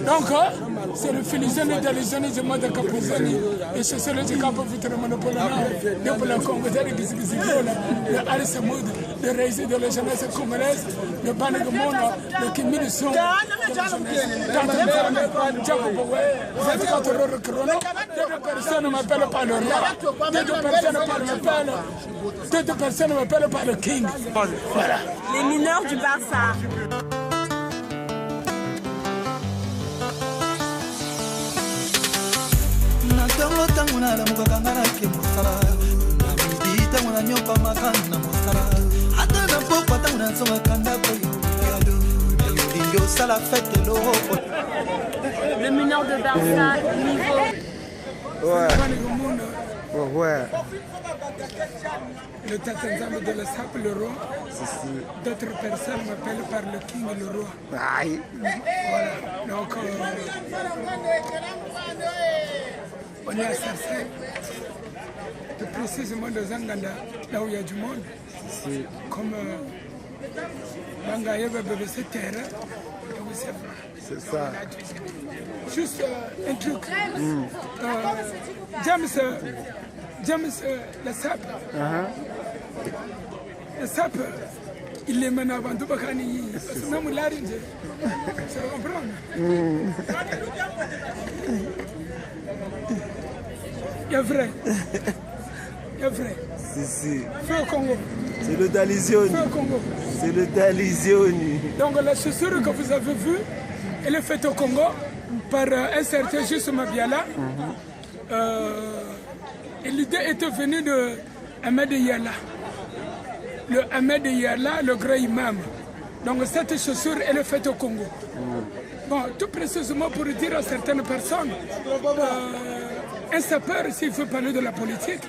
Donc, c'est le Filizoni delle zone di moda Capuzani e se se le capo vitro monopolano dopo la Congo delle Gizigizigiola, le Aris Mood, le Reisi de la jeunesse congolaise, le Banagamona, le Kimini Son, d'autres personnes m'appellent par le roi, d'autres personnes m'appellent par le King. Voilà. Les mineurs du Barça. Tango tango na la muka kangana ke mosala na midi tango na nyoka makana mosala ata na pokwa tango na zonga kanda ko yo sala fête lo le mineur de Barça niveau ouais le Tatanzambe de la Sape, le roi. D'autres personnes m'appellent par le King, le roi. Aïe. Voilà. Donc, on est à Sarsay, tout précisément dans Zanganda, là où il y a du monde. Comme Bangaye, BBC Terre, c'est ça. Juste un truc. James, la Sape. La Sape, il les mène avant tout Bakani. Parce que même l'arrivée, ça comprend. Il y a vrai. Il y a vrai. Si. Feu au Congo. C'est le Dalizioni. Feu au Congo. C'est le Dalizioni. Donc la chaussure que vous avez vue, elle est faite au Congo par un certain Juste Mabiala. Et l'idée était venue de Ahmed Yala. Le Ahmed Yala, le grand imam. Donc cette chaussure, elle est faite au Congo. Bon, tout précisément pour dire à certaines personnes, un sapeur, s'il veut parler de la politique,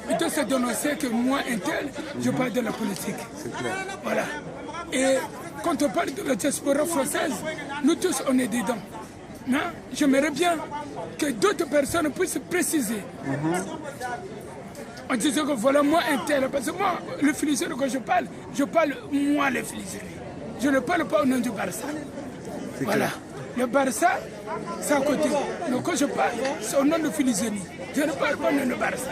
il doit se dénoncer que moi, un tel, je parle de la politique. Voilà. Et quand on parle de la diaspora française, nous tous, on est dedans. J'aimerais bien que d'autres personnes puissent préciser. En disant que voilà, moi, un tel. Parce que moi, le Filizoni, quand je parle moi, le Filizoni. Je ne parle pas au nom du Barça. Voilà. Le Barça, c'est à côté. Donc quand je parle, c'est au nom du Filizoni. Je ne parle pas au nom du Barça.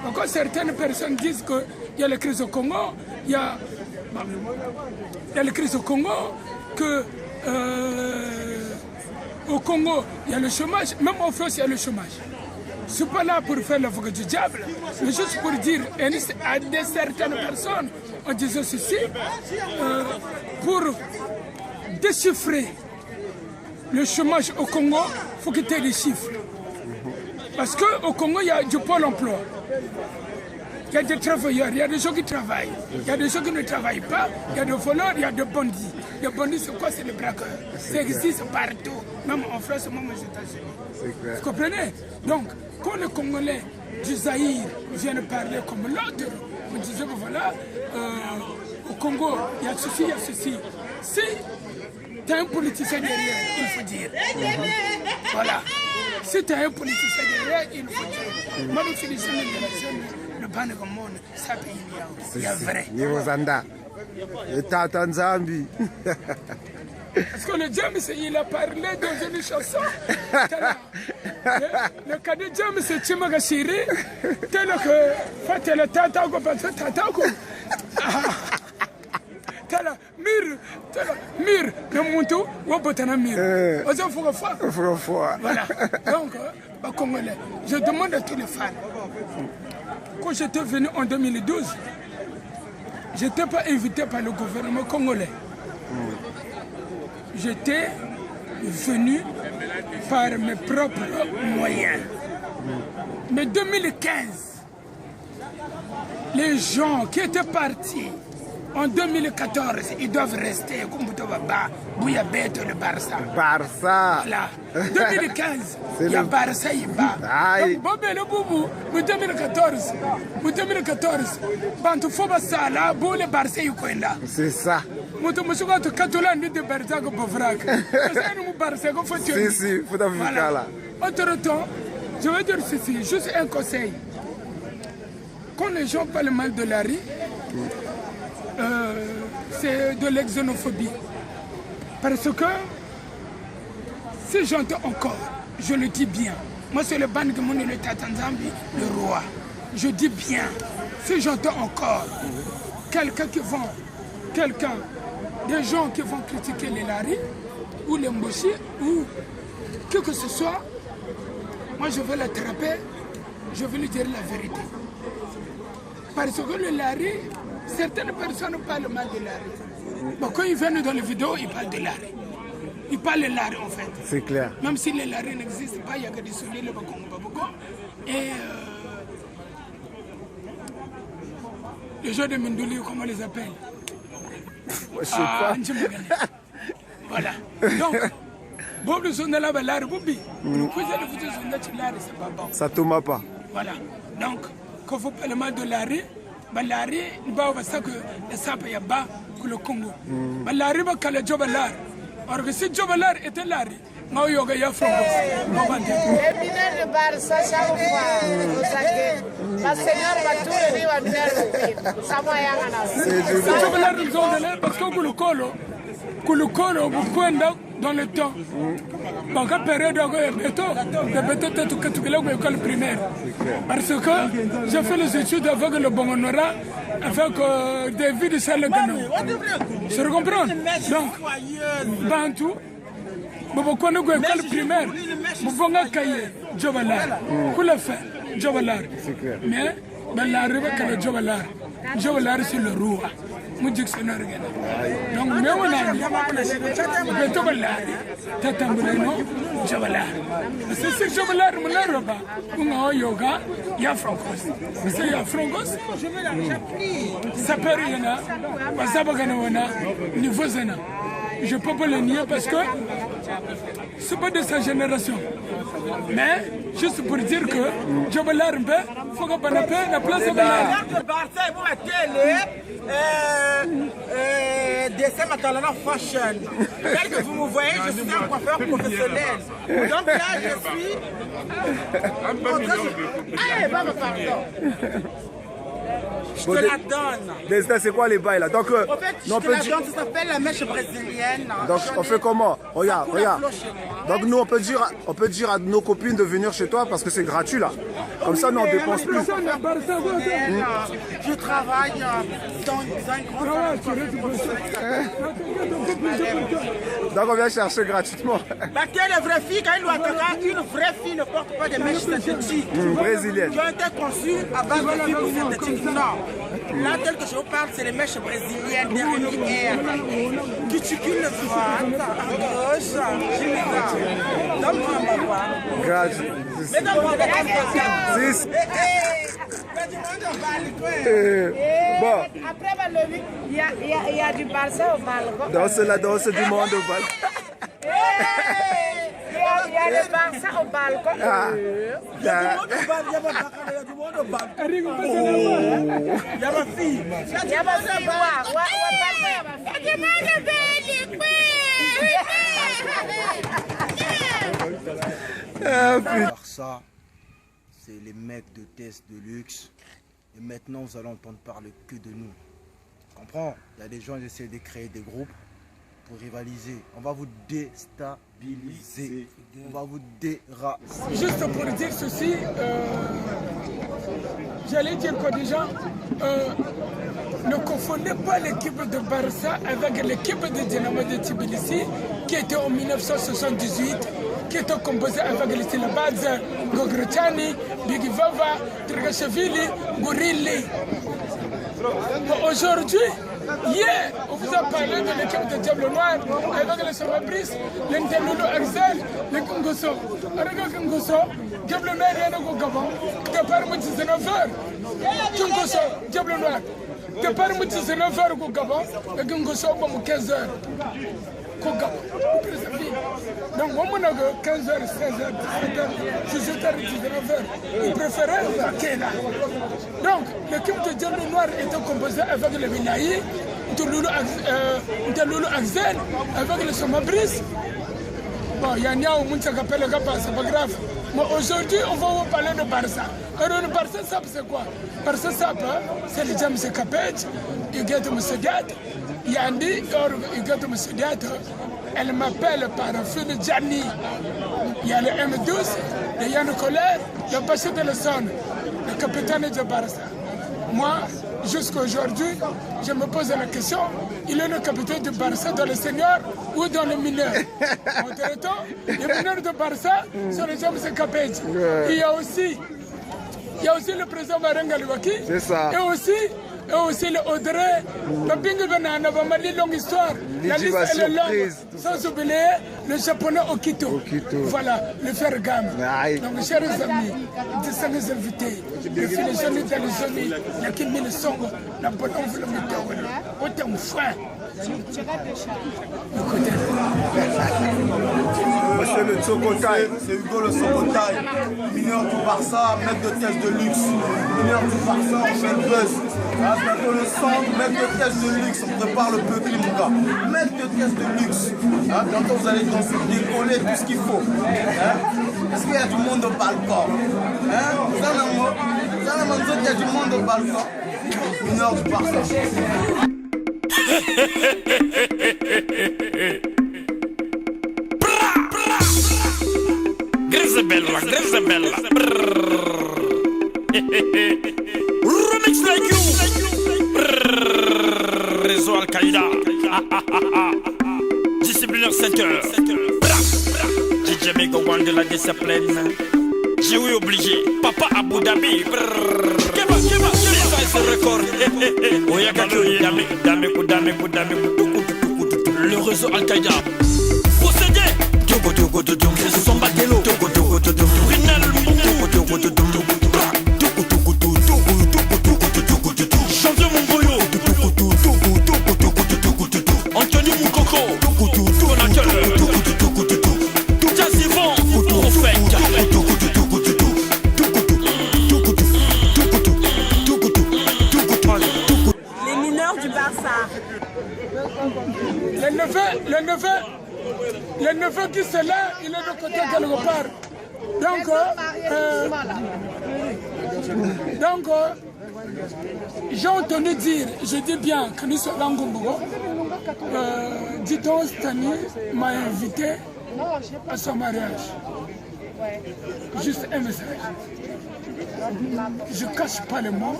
Donc quand certaines personnes disent qu'il y a la crise au Congo, il y a la crise au Congo, que au Congo, il y a le chômage, même en France, il y a le chômage. Je ne suis pas là pour faire l'avocat du diable, mais juste pour dire à certaines personnes, en disant ceci, pour déchiffrer le chômage au Congo, il faut qu'il y ait des chiffres. Parce qu'au Congo, il y a du pôle emploi. Il y a des travailleurs, il y a des gens qui travaillent, il y a des gens qui ne travaillent pas, il y a des voleurs, il y a des bandits. Les bandits, c'est quoi? C'est les braqueurs. Ça existe partout, même en France, même aux États-Unis. Vous comprenez? Donc, quand les Congolais du Zaïre viennent parler comme l'autre, on disait que voilà, au Congo, il y a ceci, il y a ceci. Si tu as un politicien derrière, il faut dire. Voilà. Si tu as un politicien derrière, il faut dire. Moi, je suis des le Banagamon, ça paye bien. Il y a vrai. Niveau Zanda. Et Tata Nzambi. Parce que le James, il a parlé dans une chanson. Le cas de James, c'est Chimagashiri. Tel que Fatel Tatako, Tatako. Tala Mir, le Muntu, Wabotana Mir. Aux enfants, voilà. Donc, Congolais, je demande à tous les fans. Quand j'étais venu en 2012, je n'étais pas invité par le gouvernement congolais. J'étais venu par mes propres moyens. Mais 2015, les gens qui étaient partis en 2014, ils doivent rester comme Bouyabeto, le Barça. Barça. Voilà. 2015, il y a Barça, il bat. Bobé le Boubou, en 2014, Bantu Foba Sala, Bou le Barça, il Kwenda. C'est ça. Moutou Moussouga, tu Katolan, de Barça, comme Bovrak. C'est un Barça, comme faut dire. Si, il faut t'avoir là. Autre temps, je veux dire ceci, juste un conseil. Quand les gens parlent mal de la rue, c'est de l'exonophobie. Parce que si j'entends encore, je le dis bien. Moi, c'est le ban que mon le Tatanzambi, le roi. Je dis bien, si j'entends encore quelqu'un qui vend, des gens qui vont critiquer les Lari, ou les Mboshi, ou que ce soit, moi je vais l'attraper, je vais lui dire la vérité. Parce que le Lari, certaines personnes parlent mal de Lari. Bon, quand ils viennent dans les vidéos, ils parlent de Lari. Ils parlent de Lari en fait. C'est clair. Même si les Lari n'existent pas, il y a que des souliers, le Bakongo. Et les gens de Mindouli, comment on les appelle? Je sais pas. Voilà. Donc, Bob le Zonala Balari Boubi, le cousin de Foutu Zonala, c'est pas bon. Ça tombe pas. Voilà. Donc, quand vous parlez mal de Lari, Balari, il va avoir ça que le sap est bas que le Congo. Balari va caler Jobalar. Alors que si Jobalar était Lari, moi, il y a Frangos. Les mineurs de Barça, chaque fois, la Seigneur va tout le dire à mineurs. Ça va y aller. C'est Jobalar, ils ont donné parce que le colo, vous pouvez dans le temps. Donc, à période de béton, tu es l'école primaire. Parce que j'ai fait les études avec le Bongonora, avec David de Salagano. Je comprends. Donc, Bantou, vous connaissez l'école primaire, vous pouvez cahier, Jobalar. Vous le faites, Jobalar. Mais, la rive que le Jobalar. Jobalar, c'est le roi. Donc, mais on a dit, le Jobalar, Tatambolano, Jobalar. C'est ce Jobalar, mon roba. On a yoga, il y a Francos. C'est il y a Francos. Ça peut rien, Bazabagana, niveau Zena. Je ne peux pas le nier parce que ce n'est pas de sa génération. Mais, juste pour dire que Jobalar, il faut qu'on ait la place de Balar. Dessin maintenant fashion. Tel que vous me voyez, je suis un coiffeur professionnel. Donc là, je suis. Pardon. Je te la donne. C'est quoi les bails là? Donc, en fait, je te la donne, ça s'appelle la mèche brésilienne. Donc, on fait comment? Regarde. Donc, nous, on peut dire à nos copines de venir chez toi parce que c'est gratuit là. Comme ça, nous, on dépense plus. Je travaille dans un grand Donc, on vient chercher gratuitement. Parce que les vraies filles, quand ils doivent attaquer, une vraie fille ne porte pas de mèches synthétiques. Brésilienne. Qui ont été conçues à base de fibres synthétiques. Non. Là, tel que je vous parle, c'est les mèches brésiliennes, dernières, qui tuculent le droite, à gauche, donne-moi un papa. Gratuit. Mais donne-moi un papa. Bon. Après, il y a du Barça au Balgo. Danse la danse du monde au Balgo. Il y a le Barça au Balgo. Il y a du monde au Balgo. Il y a ma fille. Il y a ma fille. Barça, c'est les mecs de test de luxe. Et maintenant, vous allez entendre parler que de nous. Tu comprends? Il y a des gens qui essaient de créer des groupes pour rivaliser. On va vous déstabiliser. On va vous déraciser. Juste pour dire ceci, j'allais dire que déjà, ne confondez pas l'équipe de Barça avec l'équipe de Dynamo de Tbilissi qui était en 1978, qui était composée avec les Silabadze, Gogrechani, Bigivava, Trigashvili, Gourilli. Aujourd'hui, hier, on vous a parlé de l'équipe de Diable Noir avec les Samabris, l'Interlulo Axel, le Kongoso. Avec le Kongoso, Diable Noir est au Gabon, départ de 19h. Kongoso, Diable Noir, départ de 19h au Gabon, le Kongoso comme 15h. Donc, on a 15h, 16h, 17h, 18h, 19h. Ils préféraient qu'il là. Donc, l'équipe de Diable Noir était composée avec le Minaï, Nteloulou Axel, avec le Somabris. Bon, il y a Niao Mounsa qui appelle le Gapa, c'est pas grave. Mais aujourd'hui, on va vous parler de Barça. Alors, le Barça, c'est quoi? Barça, c'est le James Capet, il y a Moussediat, Yandi, il y a Moussediat, elle m'appelle par feu de Gianni. Il y a le M12, il y a le colère, le Bachir de Lesson, le capitaine de Barça. Moi, jusqu'à aujourd'hui, je me pose la question, il est le capitaine de Barça dans le senior ou dans le mineur? En temps, les mineurs de Barça sont les hommes de Capège. Il y a aussi le président Marenga Louaki. C'est ça. Et aussi le Audrey. Le Bingue Banana va m'aller longue histoire. La liste elle est longue. Sans oublier le japonais Okito. Voilà, le fer gamme. Donc, chers amis, distingués invités, les filles les jeunes dans les amis, la Kimi le Songo, la bonne enveloppe de autant foin. Monsieur le Tsokotai, c'est Hugo le Sokotai, mineur du Barça, maître de test de luxe. Mineur du Barça, on fait le buzz. Bientôt le centre, maître de test de luxe, on prépare le peuple, mon gars. Maître de test de luxe. Bientôt vous allez décoller tout ce qu'il faut. Est-ce qu'il y a du monde au balcon? Il y a du monde au balcon. Mineur du Barça. Grisabella. Remix like you. Réseau Al-Qaïda. Disciplinaire 5 heures. J'ai jamais gagné de la discipline. J'ai eu obligé. Papa Abu Dhabi. Kema. Ce record. Le réseau Al-Qaïda. Possédé. Sombatelo. Rinal Champion Mongoyo. Anthony Moukoko. Donateur. Jazzivant. Prophète. Les mineurs du Barça. Le neveu qui c'est là, il est de côté quelque part. Donc, j'ai entendu dire, je dis bien, que nous sommes en Gombo, Dito Stani m'a invité à son mariage. Juste un message. Je ne cache pas les mots,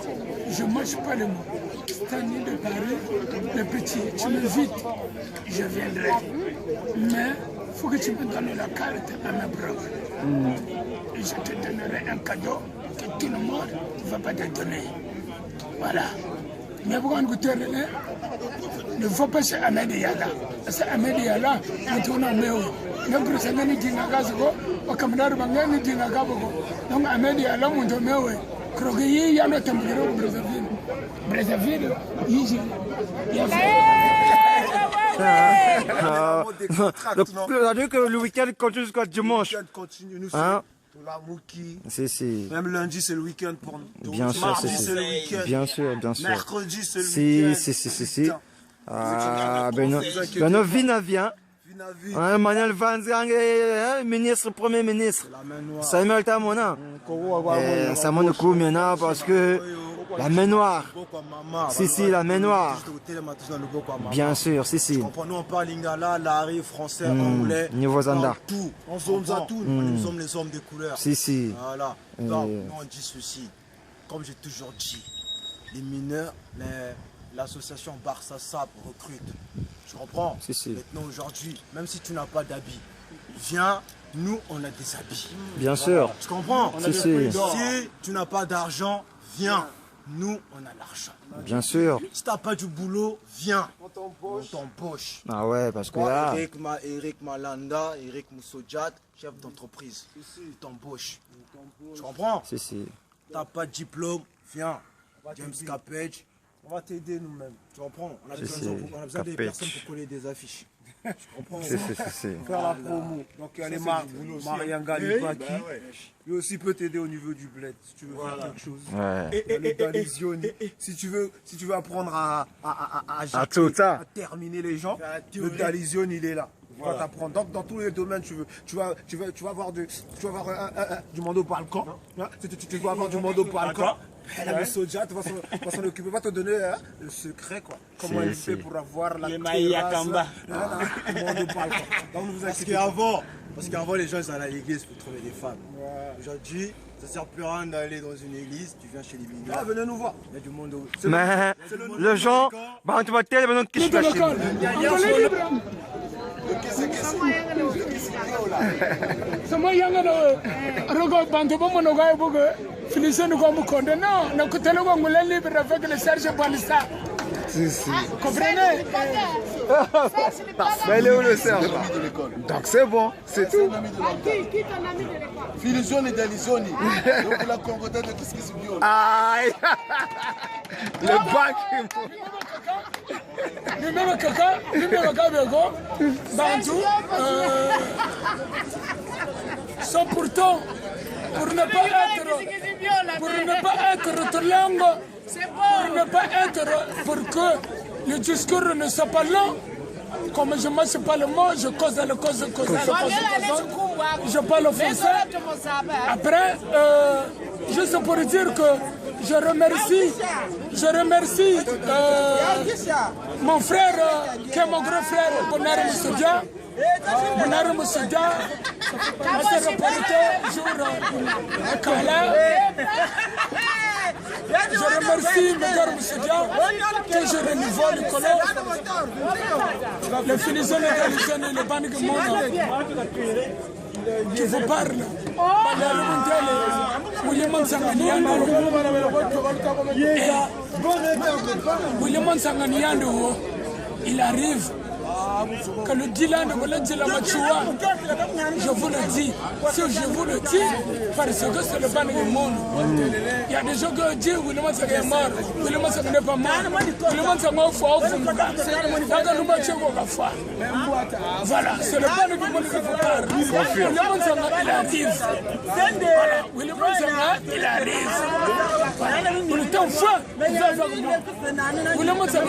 je ne mange pas les mots. Stani de Paris, le petit, tu m'invites, je viendrai. Mais il faut que tu me donnes la carte à mes bras. Et je te donnerai un cadeau que tout le monde ne va pas te donner. Voilà. Mais pourquoi on goûte ne faut pas chez Ahmed Yala. Parce que Ahmed Yala, on tourne en méo. Donc, le Seigneur nous dit au camarade Bangan nous dit donc, Ahmed Yala, on tourne en méo. Croquis, il y a notre tempéré au Brazzaville. Brazzaville, il y a C'est-à-dire que le week-end continue jusqu'à dimanche. Le week-end continue, nous Hein? sommes la Mouki. Si. Même lundi, c'est le week-end pour nous. Bien sûr, mardi, c'est le week-end. Bien sûr. Mercredi, c'est le week-end. Si. Ah, ben, Vina vient. Manuel Vanzang, ministre, premier ministre. Samuel Tamona. Ça m'a coup maintenant parce que la main noire. Si, la main noire. Bien sûr, si. Nous, on parle lingala, l'ari, français, anglais. Niveau Zanda. Tout. On sommes à tout. Nous sommes les hommes des couleurs. Si. Voilà. Donc, nous, on dit ceci. Comme j'ai toujours dit, les mineurs, l'association Barça Sab recrute. Tu comprends? Si. Maintenant, aujourd'hui, même si tu n'as pas d'habits, viens, nous, on a des habits. Bien sûr. Tu comprends? Si. Si tu n'as pas d'argent, viens. Nous, on a l'argent. Bien sûr. Si tu n'as pas du boulot, viens. On t'embauche. Ah ouais, parce que là... Eric Malanda, Eric Moussodjat, chef d'entreprise. T'embauche. Tu comprends? Si. Tu n'as pas de diplôme, viens. James Capage. On va t'aider nous-mêmes. Tu comprends? On a besoin des personnes pour coller des affiches. Tu comprends? Si. Faire la promo. Donc il y a les Marianga Lipaki. Lui aussi peut t'aider au niveau du bled si tu veux faire quelque chose. Le Dalizioni. Si tu veux apprendre à terminer les gens, le Dalizioni il est là. Tu vas t'apprendre. Donc dans tous les domaines tu vas avoir du monde au balcon. Tu vas avoir du monde au balcon. Le Soja, tu vas s'en occuper, va te donner le secret, quoi. Comment elle fait pour avoir la terrasse. Parce qu'avant, les gens ils allaient à l'église pour trouver des femmes. Aujourd'hui, ça ne sert plus à rien d'aller dans une église, tu viens chez les mineurs. Ah, venez nous voir. Il y a du monde où... Mais le gens, bah tu vas tellement maintenant que je suis Sama yanga no rogo bantu bomo no gaay bugo finissé nous comme condé non na ko tele ko ngulé libre avec le Serge Balista. Si si. Comprenez? Mais il est où le Serge? Donc c'est bon, c'est tout. Qui ton ami de l'école? Filizoni Delizoni. Donc la Congolais de qu'est-ce qui se vient? Aïe. Le bac. Numéro kaka bego bantu sont pourtant pour ne pas être trop long, pour ne pas être pour que le discours ne soit pas long. Comme je ne mange pas le mot, je cause le cause. Je parle français. Après, juste pour dire que je remercie mon frère, qui est mon grand frère, Bonar Moussoudia. Bonar Moussoudia, c'est reporté jour à Kala. Je remercie Bonar Moussoudia, toujours au niveau du colo. Le finissant de le banque de monde qui vous parle. William Sanganiano, il arrive. Que le Dylan de la Machua, je vous le dis, si je vous le dis, parce que c'est le ban du monde. Il y a des gens qui disent William Sanganiano est mort, William Sanganiano n'est pas mort, William Sanganiano est fort, voilà, c'est le ban du monde qui vous parle. William Sanganiano, il arrive. Voilà, William Sanganiano, il arrive. Pour le temps fou, William Sanganiano,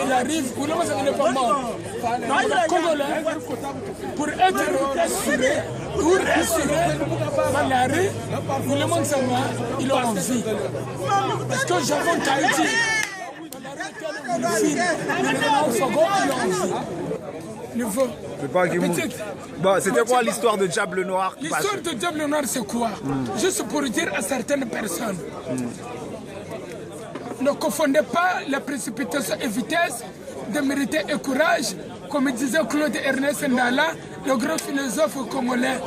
il arrive, William Sanganiano n'est pas mort. Congolais, pour être assuré ou rassuré par la rue, le monde s'en va, ils ont envie. Parce que j'avais Tahiti, c'était quoi l'histoire de Diable Noir? L'histoire de Diable Noir, c'est quoi? Juste pour dire à certaines personnes, ne confondez pas la précipitation et vitesse, de mériter et courage, comme disait Claude Ernest Ndala, le grand philosophe congolais.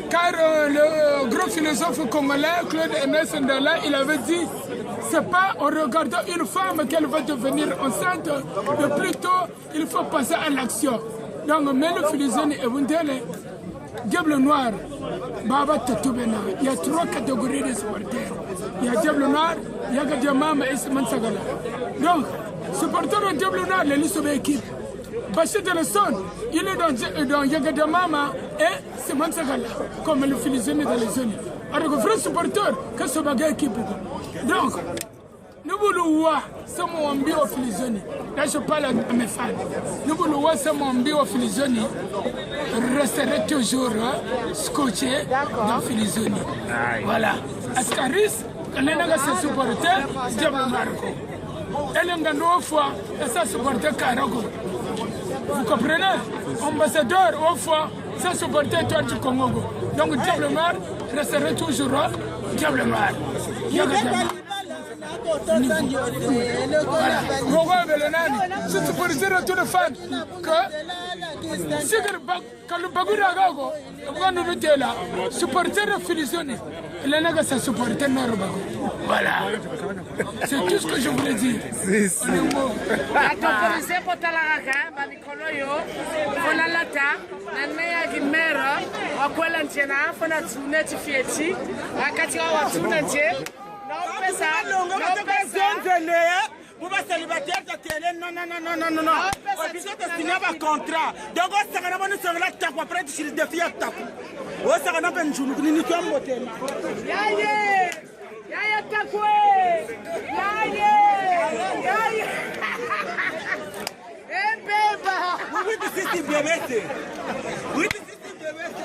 Car le grand philosophe congolais, Claude Ernest Ndala, il avait dit, c'est pas en regardant une femme qu'elle va devenir enceinte, mais plutôt il faut passer à l'action. Donc, mais le philosophe est Wundele, Diable Noir, Baba Tatoubena. Il y a 3 catégories de supporters. Il y a Diable Noir, il y a Gadiamama et Simon Sagala. Donc, supporter de Diable Noir, les listes de l'équipe. Bachir de Lesson, il est dans Yagadamama et Simon Sagala, comme le philosophe dans les zones. Alors, le vrai supporter, que ce bagage équipe. Donc, nous voulons voir ce mon bio philosophe. Là, je parle à mes fans. Nous voulons voir ce mon bio philosophe. Resterait toujours scotché dans philosophe. Voilà. Ascaris, elle est se supporter, Diable Marco. Elle est une fois, elle s'est supporter Karago. Vous comprenez? Ambassadeur, au fois, ça supporter toi du Congo. Donc, Diable Noir resterait toujours Diable Noir. Voilà. C'est pour dire à tous les fans que si quand le Bagura Gago, quand nous étions là, supporter le Filisoni, il y a un supporter Norbago. Voilà. C'est tout ce que je voulais dire. Vous êtes célibataire de télé, non. Vous êtes destiné à un contrat. Donc, vous êtes là, vous après, tu es défié à ta coup. Vous êtes là, vous êtes là,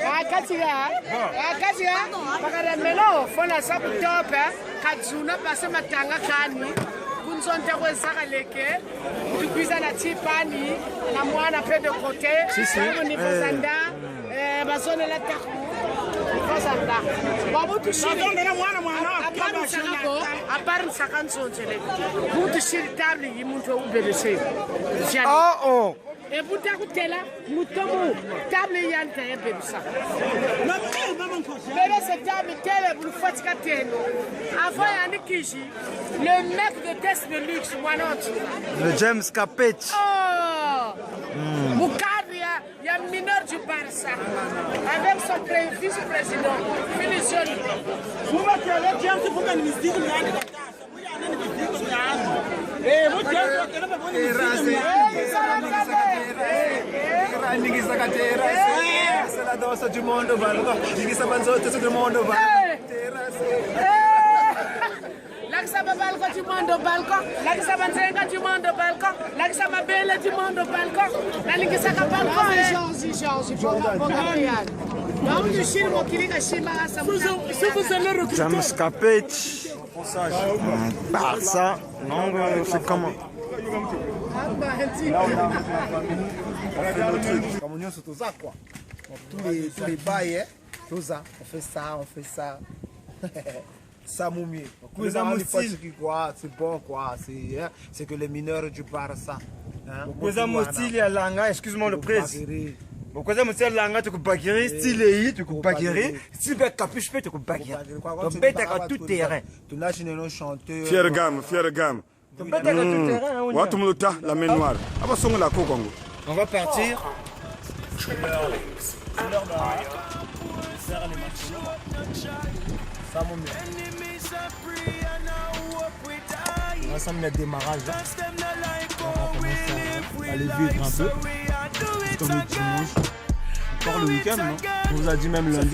Akatia, bakara melo fona sabu topa, kadzuna pase matanga kani, kunzonte kwesaka leke, tukuiza na tipani, na mwana pe de côté, sabu ni fazanda, bazone la taku, fazanda. Babu tushiri na mwana apari saka nzonzele. Mutu shiri tabli yimuntu ubelese. Oh. E buta kutela mutomu table yanta ya bebisa. Bébé cette table telle pour fatika teno. Avant yani kishi le mec de test de luxe moi non. Le James Capet. Oh. Mukadi ya mineur du Barça avec son vice-président Félicion. Vous va faire le James pour qu'on nous dise la danse du monde Laksa balko du monde balko, laksa banzenga du monde balko, laksa mabele du monde balko, nalikisa balko. Georges, donc le chien mokilika shima asa. James Capet. Barça. Non, c'est comment? Comme on sur ça quoi. Tous les bails, on fait ça. Ça moumie. C'est bon quoi. C'est que les mineurs du Barça. Excuse-moi le président. Pourquoi ça me sert langa tu peux bagger style tu peux bagger si tu capuche tu peux bagger tu peux à tout terrain tu lâches nos chanteurs fier gamme tu peux à tout terrain wa tout le temps la main noire aba songa la kokongo on va partir on va le démarrage on va commencer à aller vivre un peu comme le dimanche, encore le week-end, non? On vous a dit même lundi.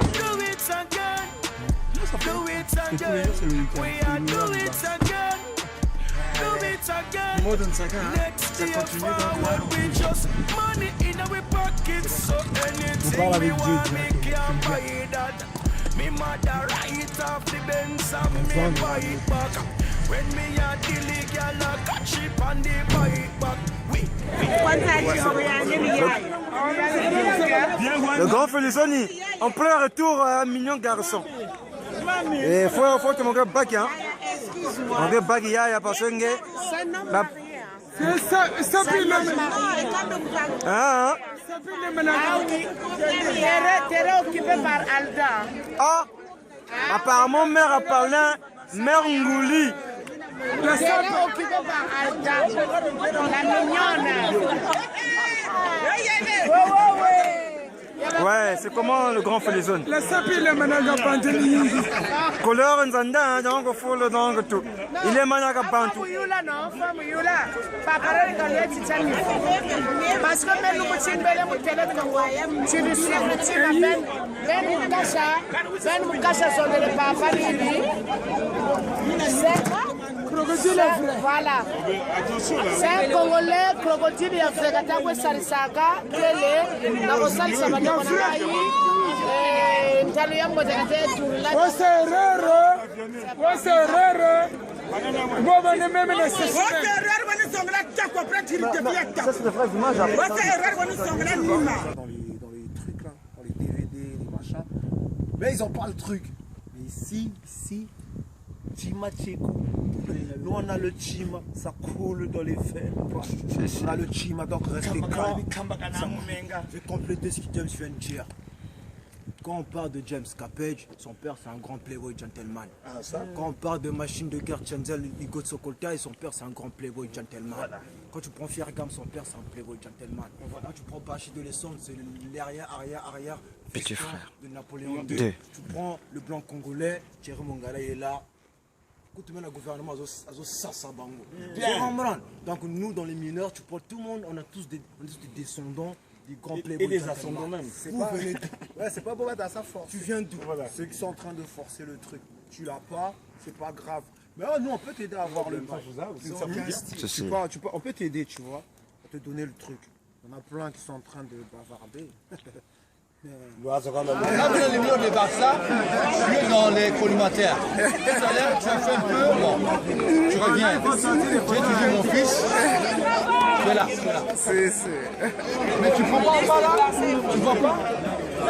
Parce que tous les jours c'est le week-end. Moi donne ça ça continue donc on parle avec Dieu Le grand Félisoni, en plein retour à un mignon garçon. Et faut que mon gars bague, hein. Mon gars bague, il y a parce que ça peut le ah, Terre occupée par Alda. Ah, apparemment mère a parlé, mère Ngouli. Terre occupée par Alda, la mignonne. Ouais, c'est comment le grand Félisoni? La sapi le managa pandémie. Couleur nzanda donc faut le donc tout. Il est managa bantu. Parce que même nous timbele mu tele kongo. Tu le sais le tina ben mukasha sonde le papa libi. Crocodile voilà. C'est un Congolais crocodile ya fregata kwa sarisaka kele na kosalisa bana kwa ngai. Ntalo ya mbodekate turla. Waserere. Boba ne même ne Ça, c'est des vraies images. Dans les trucs là, dans les DVD, les machins. Mais ils ont pas le truc. Mais ici, Chima Tcheko. Nous on a le Chima, ça coule dans les veines. On a le Chima, donc restez calme. Je vais compléter ce que James vient de dire. Quand on parle de James Capet, son père c'est un grand playboy gentleman. Quand on parle de machine de guerre Chenzel, Igo Sokolta, son père c'est un grand playboy gentleman. Voilà. Quand tu prends Fiergam, son père c'est un playboy gentleman. Voilà. Quand tu prends Bachi de l'Essonne, c'est l'arrière petit frère de Napoléon II. Tu prends le blanc congolais, Thierry Mongala il est là. Écoute, même le gouvernement a ça bango. Donc nous dans les mineurs, tu prends tout le monde, on a tous des descendants. Et des ascendants même. C'est pas beau à sa force. Tu viens d'où? Ceux qui sont en train de forcer le truc. Tu l'as pas, c'est pas grave. Mais nous on peut t'aider à avoir le pas. On peut t'aider, tu vois, à te donner le truc. Il y en a plein qui sont en train de bavarder. Là, les millions de Barça, tu es dans les collimataires. Tout à l'heure, tu as fait un peu. Bon, tu reviens. Tu es toujours mon fils. Tu es là. Mais tu ne prends pas en bas là? Tu ne vois pas?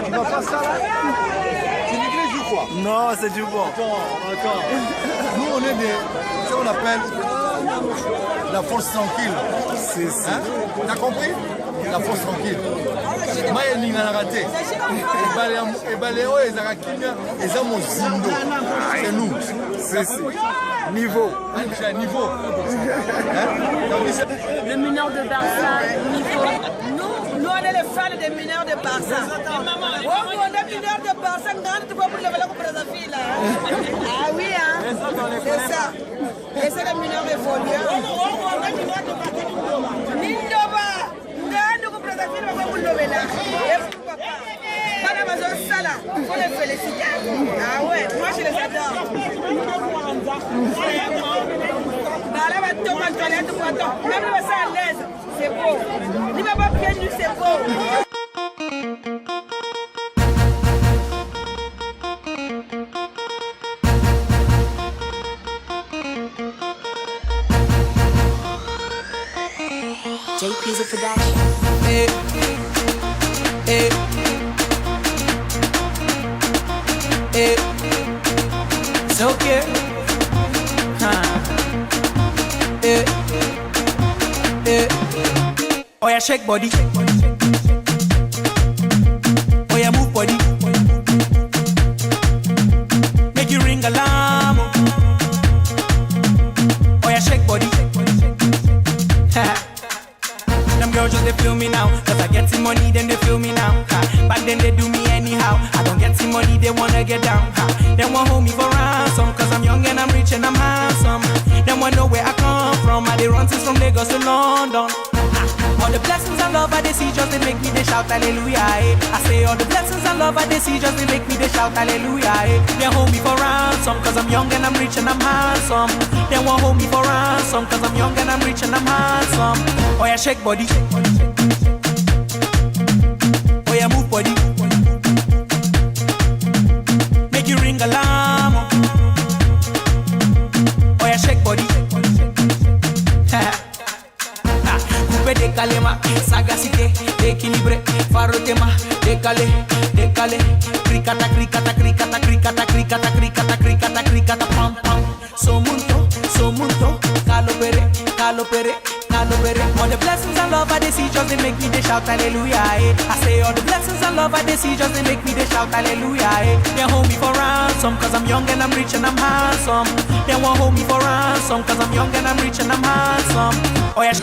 Tu ne vois pas ça là? Tu négliges ou quoi? Non, c'est du bon. Attends. Nous, on est des. Ce qu'on appelle la force tranquille. Hein? T'as compris? La force tranquille. Moi, il y a un raté. Et Baléo, et Zarakina, et Zamozindo. C'est nous. C'est niveau. C'est niveau. Le mineur de Barça, niveau. Nous, on est les fans des mineurs de Barça. Oh, on est mineurs de Barça, tu vas pour le vélo pour la fille là. Ah oui, hein. C'est ça. Et c'est le mineur évolué. On est mineurs de Barça. Mindoba. Faut les féliciter. Ah ouais, moi je les adore. Même le ça à l'aise, c'est beau. Il va pas pieds nus, c'est beau. JP's a production. It's okay. Oh yeah, shake body. Oh yeah, move body. Make you ring alarm. Oh yeah, shake body. Them girls just they feel me now. Cause I get some money, then they feel me now. Back then they do me anyhow. I don't get some money, they wanna get down. They want hold me for ransom. Cause I'm young and I'm rich and I'm handsome. They want know where I come from. I they run since from Lagos to London. All the blessings and love I they see just they make me they shout hallelujah. I say all the blessings and love I they see just they make me they shout hallelujah. They hold me for ransom. Cause I'm young and I'm rich and I'm handsome. They want hold me for ransom. Cause I'm young and I'm rich and I'm handsome. Oh yeah, shake body. Oh yeah, move body. Make you ring alarm. Oh yeah, shake body. Coupe décalé ma sagacité, équilibré, farotema, décalé, décalé, cricata, cricata, cricata, cricata, cricata, cricata, cricata, cricata, pam pam. Somunto, calopere, calopere, calopere. All the blessings and love I they see just they make me they shout hallelujah. I say all the blessings and love I they see just they make me they shout hallelujah. They hold me for ransom cause I'm young and I'm rich and I'm handsome. They won't hold me for ransom cause I'm young and I'm rich and I'm handsome. Oh yeah.